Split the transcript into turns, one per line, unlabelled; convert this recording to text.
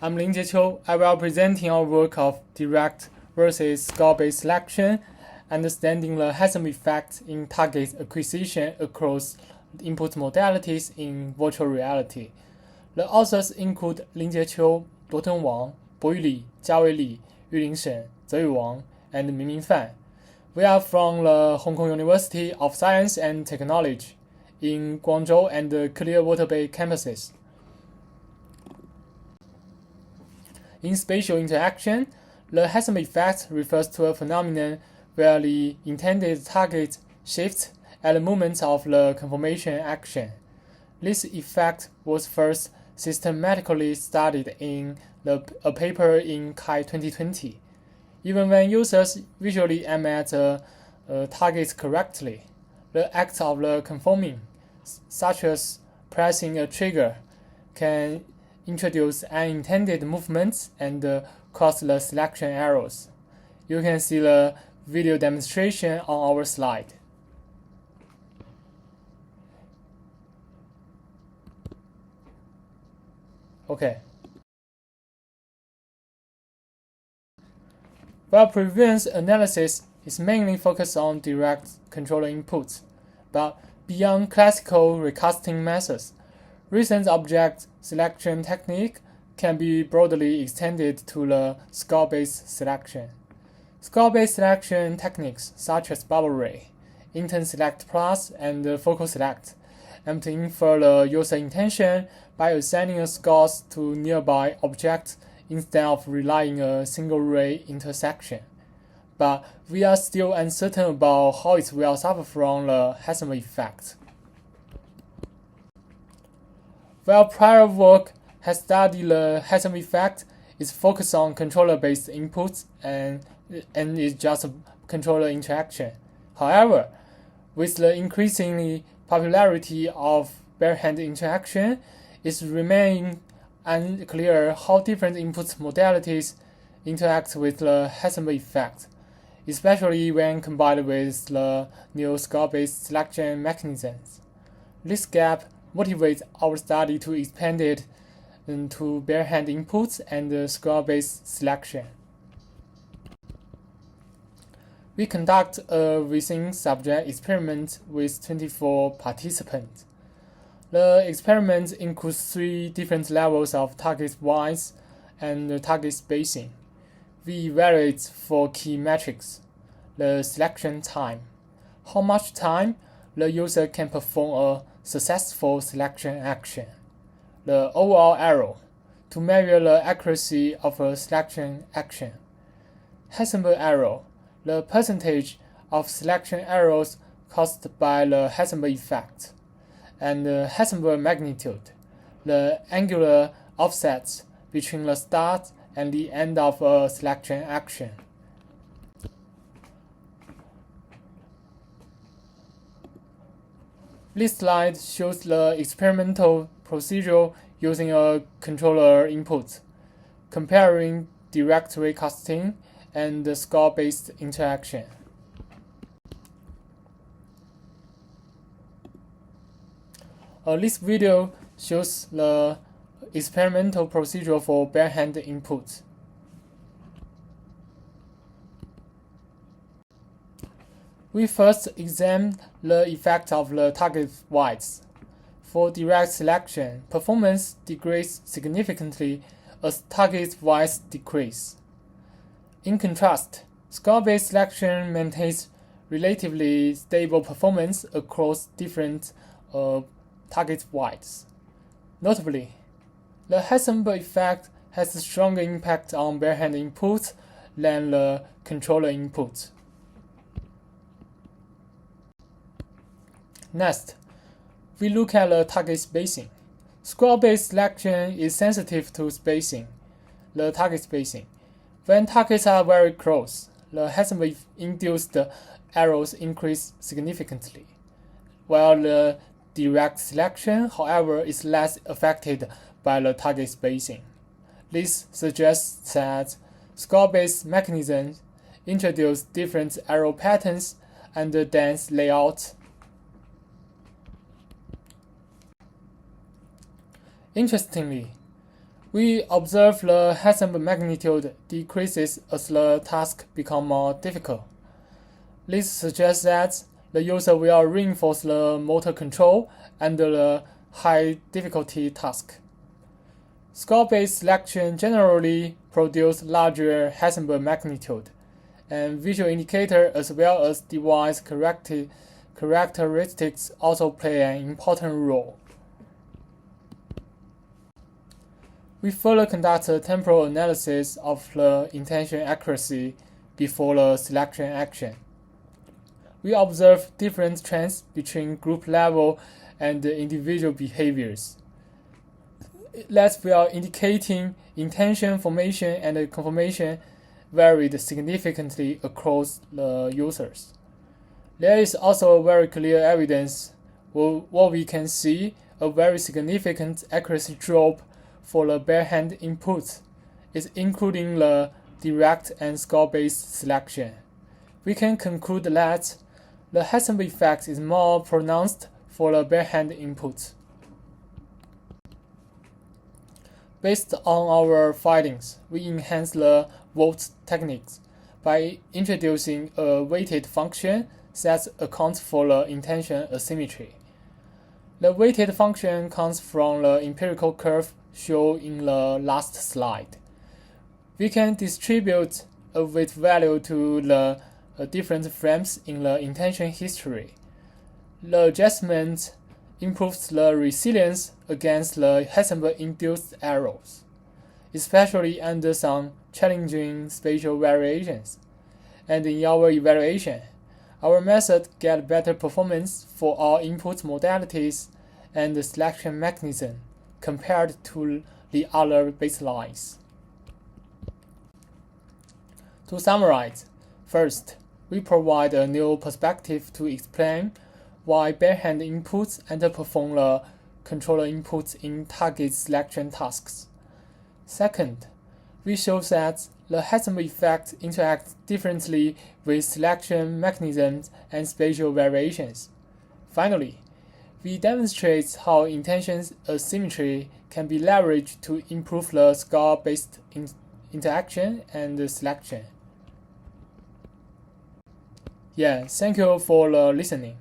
I'm Linjie. I will presenting our work of direct versus score-based selection, understanding the Heisenberg effect in target acquisition across input modalities in virtual reality. The authors include Linjie, Duotun Wang, Boyu, Jiawei, Yulin, Shen, Zeyu, Wang, and Mingming. We are from the Hong Kong University of Science and Technology in Guangzhou and the Clearwater Bay campuses. In spatial interaction, the Heisenberg effect refers to a phenomenon where the intended target shifts at the moment of the conformation action. This effect was first systematically studied in a paper in Kai 2020. Even when users visually aim at a target correctly, the act of the conforming, such as pressing a trigger, can introduce unintended movements and cause the selection errors. You can see the video demonstration on our slide. Okay. While previous analysis is mainly focused on direct controller inputs, but beyond classical recasting methods, recent object selection technique can be broadly extended to the score-based selection. Score-based selection techniques such as bubble ray, intent select plus, and focal select aim to infer the user intention by assigning scores to nearby objects instead of relying on a single ray intersection. But we are still uncertain about how it will suffer from the Heisenberg effect. While prior work has studied the Heisenberg effect, it's focused on controller-based inputs and is just a controller interaction. However, with the increasing popularity of bare-hand interaction, it remains unclear how different input modalities interact with the Heisenberg effect, especially when combined with the new score-based selection mechanisms. This gap motivates our study to expand it into bare-hand inputs and score-based selection. We conduct a within-subject experiment with 24 participants. The experiment includes 3 different levels of target width and target spacing. We evaluate 4 key metrics: the selection time, how much time the user can perform a successful selection action, the overall error, to measure the accuracy of a selection action, Heisenberg error, the percentage of selection errors caused by the Heisenberg effect, and the Heisenberg magnitude, the angular offsets between the start and the end of a selection action. This slide shows the experimental procedure using a controller input, comparing direct recasting and the score-based interaction. This video shows the experimental procedure for bare-hand input. We first examine the effect of the target width. For direct selection, performance decreases significantly as target width decreases. In contrast, score-based selection maintains relatively stable performance across different target widths. Notably, the Heisenberg effect has a stronger impact on bare-hand input than the controller input. Next, we look at the target spacing. Score-based selection is sensitive to spacing, the target spacing. When targets are very close, the Heisenberg-induced errors increase significantly, while the direct selection, however, is less affected by the target spacing. This suggests that score-based mechanisms introduce different error patterns and dense layout. Interestingly, We observe the Heisenberg magnitude decreases as the task becomes more difficult. This suggests that the user will reinforce the motor control under the high difficulty task. Score-based selection generally produce larger Heisenberg magnitude, and visual indicator as well as device characteristics also play an important role. We further conduct a temporal analysis of the intention accuracy before the selection action. We observe different trends between group level and individual behaviors. That will indicating intention formation and confirmation varied significantly across the users. There is also very clear evidence what we can see a very significant accuracy drop for the bare-hand inputs, is including the direct and score-based selection. We can conclude that the Heisenberg effect is more pronounced for the bare-hand inputs. Based on our findings, we enhance the vote techniques by introducing a weighted function that accounts for the intention asymmetry. The weighted function comes from the empirical curve shown in the last slide. We can distribute a weight value to the different frames in the intention history. The adjustment improves the resilience against the Heisenberg-induced errors, especially under some challenging spatial variations. And in our evaluation, our method gets better performance for all input modalities and the selection mechanism compared to the other baselines. To summarize, first, we provide a new perspective to explain why bare-hand inputs underperform the controller inputs in target selection tasks. Second, we show that the Heisenberg effect interacts differently with selection mechanisms and spatial variations. Finally, we demonstrate how intention asymmetry can be leveraged to improve the score-based interaction and selection. Yeah, thank you for listening.